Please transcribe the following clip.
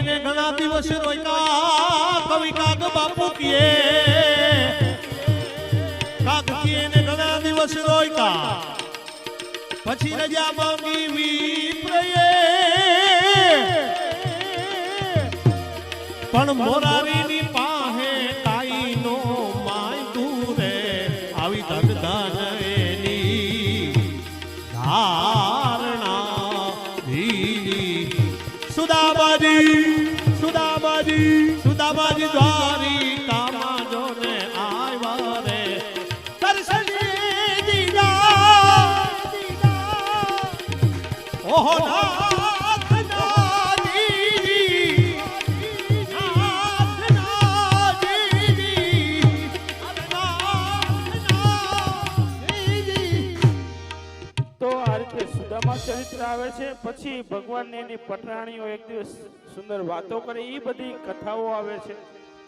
ने घना दिवस रोका कवि काग बापू किए काग किए ने घना दिवस रोका पछी रजा मांगी विप्रये पण मोरारी नी पाहे काई नो माय दूरे आवी धगदान एनी धारणा धीरी सुदामाजी द्वारिका માં જોને આવ્યા રે દર્શને દીધા ઓહો નાથ ના દીદી નાથ ના દીદી તો આ રીતે સુદામા ચરિત્ર આવે છે પછી ભગવાન ને એની પટરાણીઓ એક દિવસ સુંદર વાતો કરે એ બધી કથાઓ આવે છે।